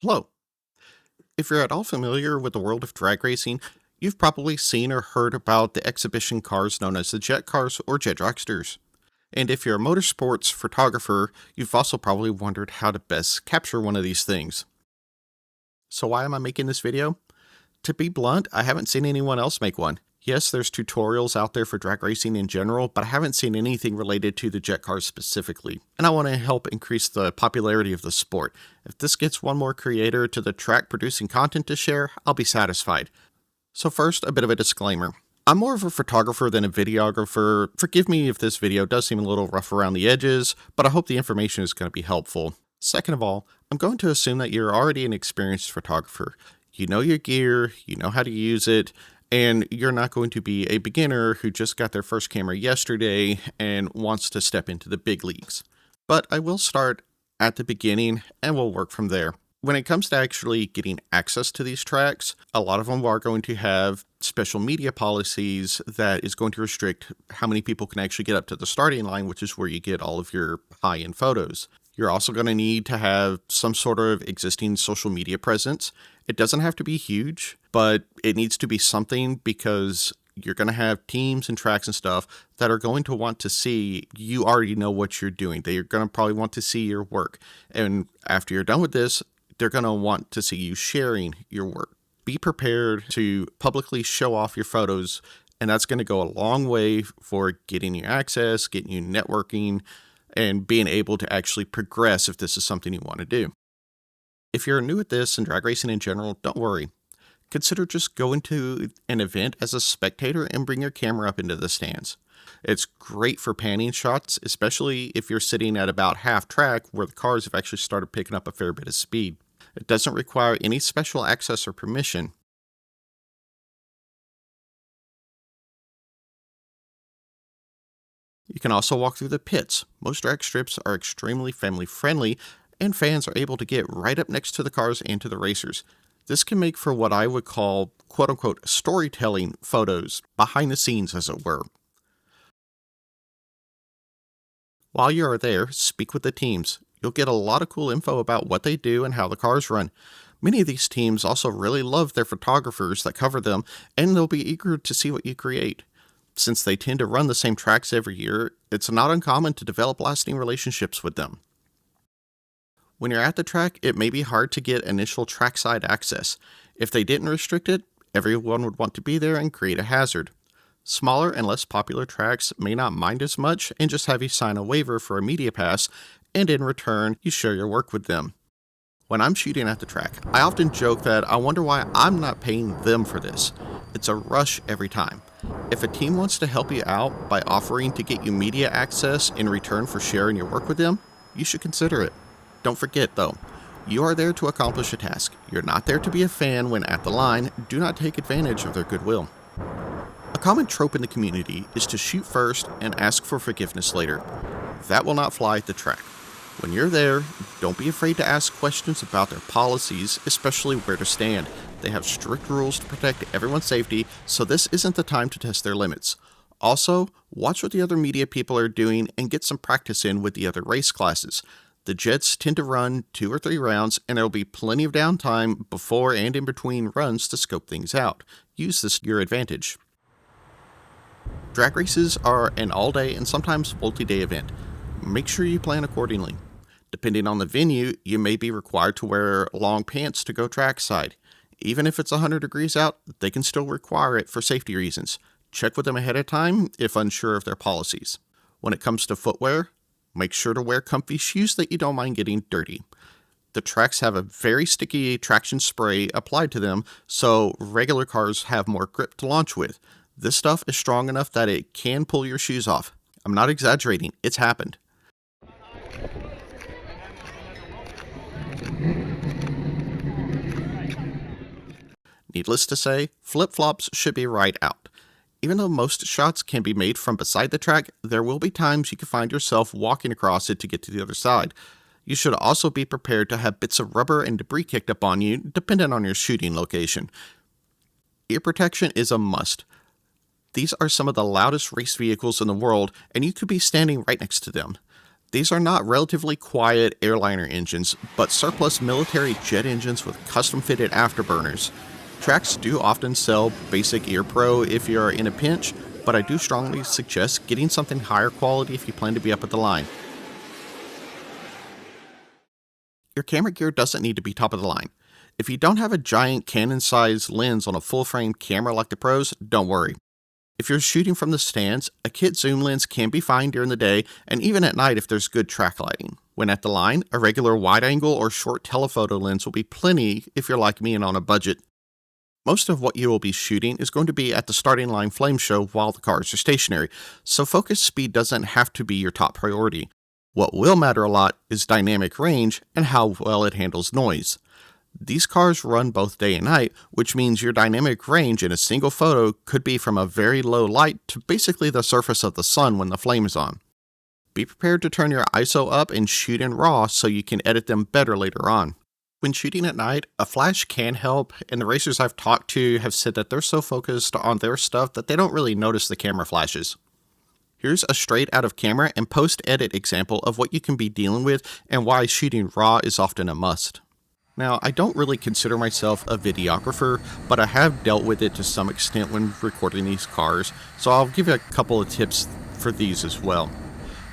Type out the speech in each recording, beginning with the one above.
Hello. If you're at all familiar with the world of drag racing, you've probably seen or heard about the exhibition cars known as the jet cars or jet dragsters. And if you're a motorsports photographer, you've also probably wondered how to best capture one of these things. So why am I making this video? To be blunt, I haven't seen anyone else make one. Yes, there's tutorials out there for drag racing in general, but I haven't seen anything related to the jet cars specifically. And I want to help increase the popularity of the sport. If this gets one more creator to the track producing content to share, I'll be satisfied. So first, a bit of a disclaimer. I'm more of a photographer than a videographer. Forgive me if this video does seem a little rough around the edges, but I hope the information is going to be helpful. Second of all, I'm going to assume that you're already an experienced photographer. You know your gear, you know how to use it, and you're not going to be a beginner who just got their first camera yesterday and wants to step into the big leagues. But I will start at the beginning and we'll work from there. When it comes to actually getting access to these tracks, a lot of them are going to have special media policies that is going to restrict how many people can actually get up to the starting line, which is where you get all of your high-end photos. You're also going to need to have some sort of existing social media presence. It doesn't have to be huge, but it needs to be something because you're going to have teams and tracks and stuff that are going to want to see you already know what you're doing. They're going to probably want to see your work. And after you're done with this, they're going to want to see you sharing your work. Be prepared to publicly show off your photos, and that's going to go a long way for getting you access, getting you networking, and being able to actually progress if this is something you want to do. If you're new at this and drag racing in general, don't worry. Consider just going to an event as a spectator and bring your camera up into the stands. It's great for panning shots, especially if you're sitting at about half track where the cars have actually started picking up a fair bit of speed. It doesn't require any special access or permission. You can also walk through the pits. Most drag strips are extremely family friendly, and fans are able to get right up next to the cars and to the racers. This can make for what I would call quote unquote storytelling photos, behind the scenes as it were. While you are there, speak with the teams. You'll get a lot of cool info about what they do and how the cars run. Many of these teams also really love their photographers that cover them, and they'll be eager to see what you create. Since they tend to run the same tracks every year, it's not uncommon to develop lasting relationships with them. When you're at the track, it may be hard to get initial trackside access. If they didn't restrict it, everyone would want to be there and create a hazard. Smaller and less popular tracks may not mind as much and just have you sign a waiver for a media pass, and in return, you share your work with them. When I'm shooting at the track, I often joke that I wonder why I'm not paying them for this. It's a rush every time. If a team wants to help you out by offering to get you media access in return for sharing your work with them, you should consider it. Don't forget though, you are there to accomplish a task. You're not there to be a fan when at the line. Do not take advantage of their goodwill. A common trope in the community is to shoot first and ask for forgiveness later. That will not fly at the track. When you're there, don't be afraid to ask questions about their policies, especially where to stand. They have strict rules to protect everyone's safety, so this isn't the time to test their limits. Also, watch what the other media people are doing and get some practice in with the other race classes. The jets tend to run 2 or 3 rounds, and there will be plenty of downtime before and in between runs to scope things out. Use this to your advantage. Drag races are an all-day and sometimes multi-day event. Make sure you plan accordingly. Depending on the venue, you may be required to wear long pants to go trackside. Even if it's 100 degrees out, they can still require it for safety reasons. Check with them ahead of time if unsure of their policies. When it comes to footwear, make sure to wear comfy shoes that you don't mind getting dirty. The tracks have a very sticky traction spray applied to them, so regular cars have more grip to launch with. This stuff is strong enough that it can pull your shoes off. I'm not exaggerating, it's happened. Needless to say, flip-flops should be right out. Even though most shots can be made from beside the track, there will be times you can find yourself walking across it to get to the other side. You should also be prepared to have bits of rubber and debris kicked up on you, depending on your shooting location. Ear protection is a must. These are some of the loudest race vehicles in the world, and you could be standing right next to them. These are not relatively quiet airliner engines, but surplus military jet engines with custom-fitted afterburners. Tracks do often sell basic Ear Pro if you're in a pinch, but I do strongly suggest getting something higher quality if you plan to be up at the line. Your camera gear doesn't need to be top of the line. If you don't have a giant Canon-sized lens on a full-frame camera like the pros, don't worry. If you're shooting from the stands, a kit zoom lens can be fine during the day and even at night if there's good track lighting. When at the line, a regular wide-angle or short telephoto lens will be plenty if you're like me and on a budget. Most of what you will be shooting is going to be at the starting line flame show while the cars are stationary, so focus speed doesn't have to be your top priority. What will matter a lot is dynamic range and how well it handles noise. These cars run both day and night, which means your dynamic range in a single photo could be from a very low light to basically the surface of the sun when the flame is on. Be prepared to turn your ISO up and shoot in RAW so you can edit them better later on. When shooting at night, a flash can help, and the racers I've talked to have said that they're so focused on their stuff that they don't really notice the camera flashes. Here's a straight out of camera and post-edit example of what you can be dealing with and why shooting RAW is often a must. Now, I don't really consider myself a videographer, but I have dealt with it to some extent when recording these cars, so I'll give you a couple of tips for these as well.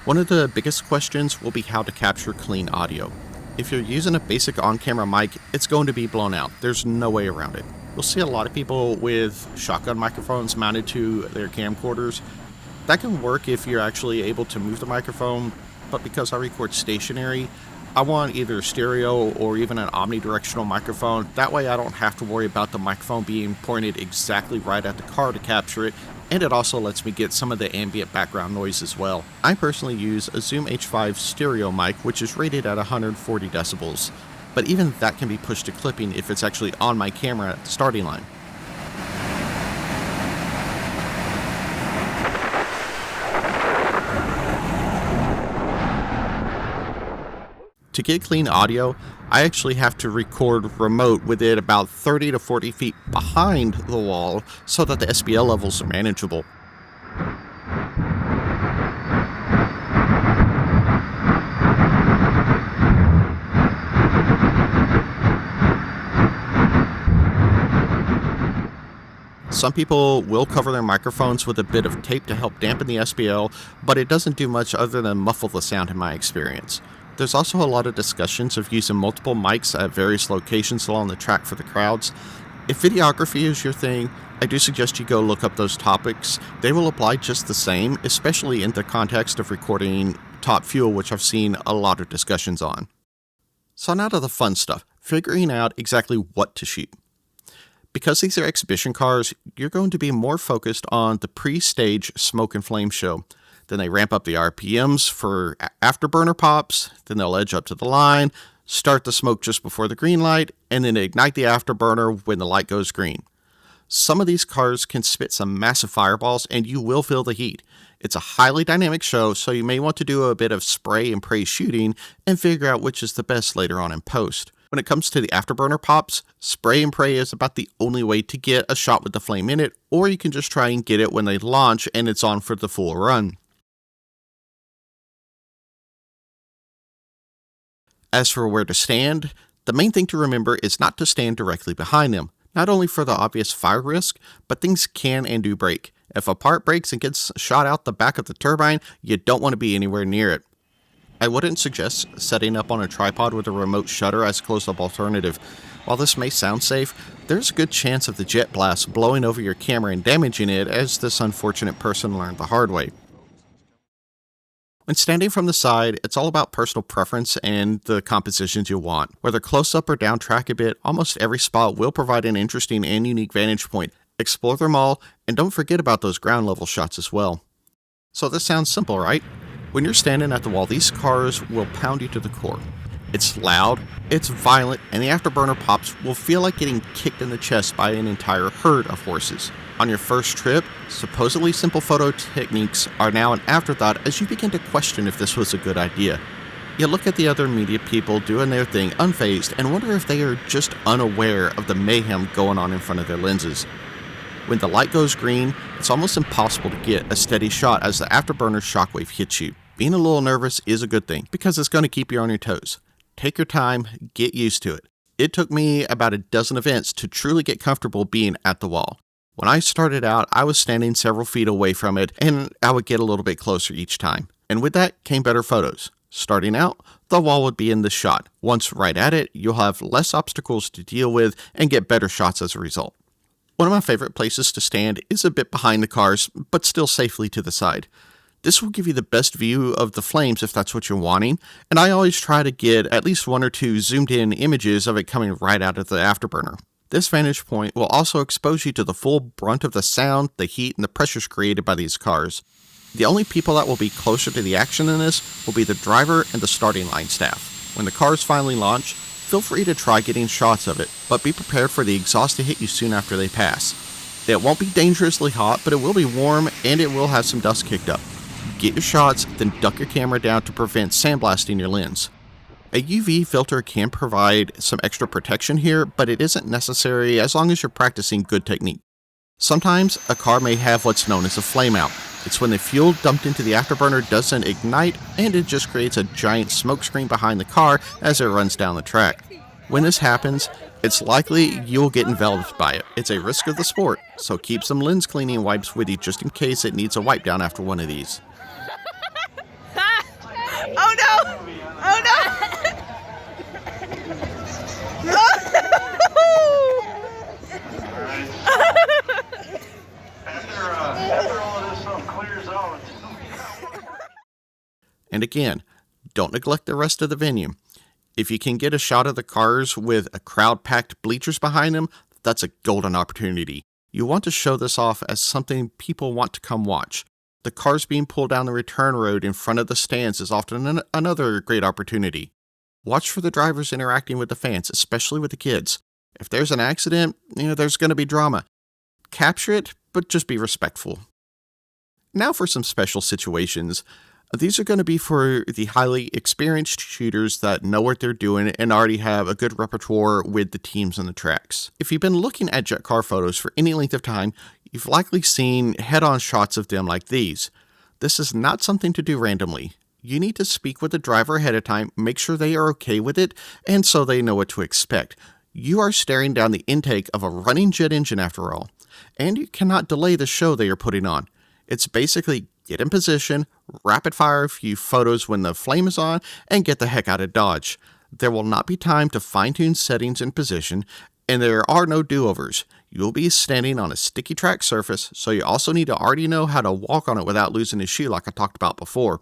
One of the biggest questions will be how to capture clean audio. If you're using a basic on-camera mic, it's going to be blown out. There's no way around it. You'll see a lot of people with shotgun microphones mounted to their camcorders. That can work if you're actually able to move the microphone, but because I record stationary, I want either stereo or even an omnidirectional microphone. That way I don't have to worry about the microphone being pointed exactly right at the car to capture it, and it also lets me get some of the ambient background noise as well. I personally use a Zoom H5 stereo mic, which is rated at 140 decibels, but even that can be pushed to clipping if it's actually on my camera at the starting line. To get clean audio, I actually have to record remote with it about 30 to 40 feet behind the wall so that the SPL levels are manageable. Some people will cover their microphones with a bit of tape to help dampen the SPL, but it doesn't do much other than muffle the sound in my experience. There's also a lot of discussions of using multiple mics at various locations along the track for the crowds. If videography is your thing, I do suggest you go look up those topics. They will apply just the same, especially in the context of recording Top Fuel, which I've seen a lot of discussions on. So now to the fun stuff, figuring out exactly what to shoot. Because these are exhibition cars, you're going to be more focused on the pre-stage smoke and flame show. Then they ramp up the RPMs for afterburner pops, then they'll edge up to the line, start the smoke just before the green light, and then ignite the afterburner when the light goes green. Some of these cars can spit some massive fireballs and you will feel the heat. It's a highly dynamic show, so you may want to do a bit of spray and pray shooting and figure out which is the best later on in post. When it comes to the afterburner pops, spray and pray is about the only way to get a shot with the flame in it, or you can just try and get it when they launch and it's on for the full run. As for where to stand, the main thing to remember is not to stand directly behind them, not only for the obvious fire risk, but things can and do break. If a part breaks and gets shot out the back of the turbine, you don't want to be anywhere near it. I wouldn't suggest setting up on a tripod with a remote shutter as a close-up alternative. While this may sound safe, there's a good chance of the jet blast blowing over your camera and damaging it, as this unfortunate person learned the hard way. When standing from the side, it's all about personal preference and the compositions you want. Whether close up or down track a bit, almost every spot will provide an interesting and unique vantage point. Explore them all, and don't forget about those ground level shots as well. So this sounds simple, right? When you're standing at the wall, these cars will pound you to the core. It's loud, it's violent, and the afterburner pops will feel like getting kicked in the chest by an entire herd of horses. On your first trip, supposedly simple photo techniques are now an afterthought as you begin to question if this was a good idea. You look at the other media people doing their thing unfazed and wonder if they are just unaware of the mayhem going on in front of their lenses. When the light goes green, it's almost impossible to get a steady shot as the afterburner shockwave hits you. Being a little nervous is a good thing because it's going to keep you on your toes. Take your time, get used to it. It took me about a dozen events to truly get comfortable being at the wall. When I started out, I was standing several feet away from it, and I would get a little bit closer each time. And with that came better photos. Starting out, the wall would be in the shot. Once right at it, you'll have less obstacles to deal with and get better shots as a result. One of my favorite places to stand is a bit behind the cars, but still safely to the side. This will give you the best view of the flames if that's what you're wanting, and I always try to get at least one or two zoomed in images of it coming right out of the afterburner. This vantage point will also expose you to the full brunt of the sound, the heat, and the pressures created by these cars. The only people that will be closer to the action in this will be the driver and the starting line staff. When the cars finally launch, feel free to try getting shots of it, but be prepared for the exhaust to hit you soon after they pass. It won't be dangerously hot, but it will be warm and it will have some dust kicked up. Get your shots, then duck your camera down to prevent sandblasting your lens. A UV filter can provide some extra protection here, but it isn't necessary as long as you're practicing good technique. Sometimes a car may have what's known as a flameout. It's when the fuel dumped into the afterburner doesn't ignite and it just creates a giant smoke screen behind the car as it runs down the track. When this happens, it's likely you'll get enveloped by it. It's a risk of the sport, so keep some lens cleaning wipes with you just in case it needs a wipe down after one of these. Oh no! Oh no! After all of this stuff clears out. And again, don't neglect the rest of the venue. If you can get a shot of the cars with a crowd-packed bleachers behind them, that's a golden opportunity. You want to show this off as something people want to come watch. The cars being pulled down the return road in front of the stands is often another great opportunity. Watch for the drivers interacting with the fans, especially with the kids. If there's an accident, there's going to be drama. Capture it, but just be respectful. Now for some special situations. These are going to be for the highly experienced shooters that know what they're doing and already have a good repertoire with the teams and the tracks. If you've been looking at jet car photos for any length of time, you've likely seen head-on shots of them like these. This is not something to do randomly. You need to speak with the driver ahead of time, make sure they are okay with it, and so they know what to expect. You are staring down the intake of a running jet engine after all, and you cannot delay the show they are putting on. It's basically get in position, rapid fire a few photos when the flame is on, and get the heck out of Dodge. There will not be time to fine-tune settings and position, and there are no do-overs. You'll be standing on a sticky track surface, so you also need to already know how to walk on it without losing a shoe like I talked about before.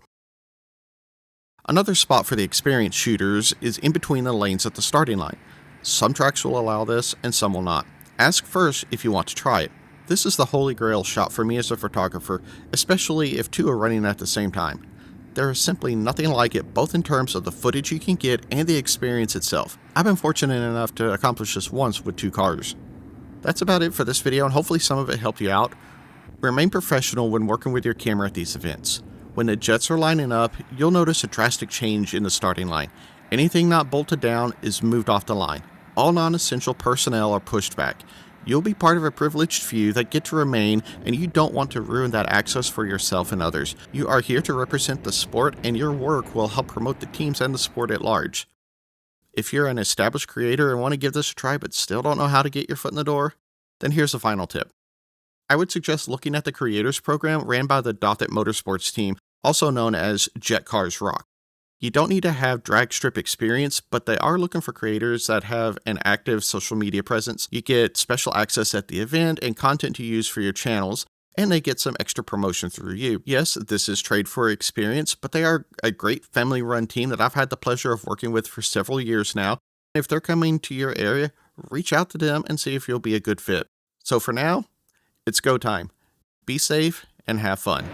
Another spot for the experienced shooters is in between the lanes at the starting line. Some tracks will allow this, and some will not. Ask first if you want to try it. This is the holy grail shot for me as a photographer, especially if two are running at the same time. There is simply nothing like it, both in terms of the footage you can get and the experience itself. I've been fortunate enough to accomplish this once with two cars. That's about it for this video, and hopefully some of it helped you out. Remain professional when working with your camera at these events. When the jets are lining up, you'll notice a drastic change in the starting line. Anything not bolted down is moved off the line. All non-essential personnel are pushed back. You'll be part of a privileged few that get to remain, and you don't want to ruin that access for yourself and others. You are here to represent the sport, and your work will help promote the teams and the sport at large. If you're an established creator and want to give this a try but still don't know how to get your foot in the door, then here's a final tip. I would suggest looking at the Creators Program ran by the Dothat Motorsports team, also known as Jet Cars Rock. You don't need to have drag strip experience, but they are looking for creators that have an active social media presence. You get special access at the event and content to use for your channels, and they get some extra promotion through you. Yes, this is trade for experience, but they are a great family-run team that I've had the pleasure of working with for several years now. If they're coming to your area, reach out to them and see if you'll be a good fit. So for now, it's go time. Be safe and have fun.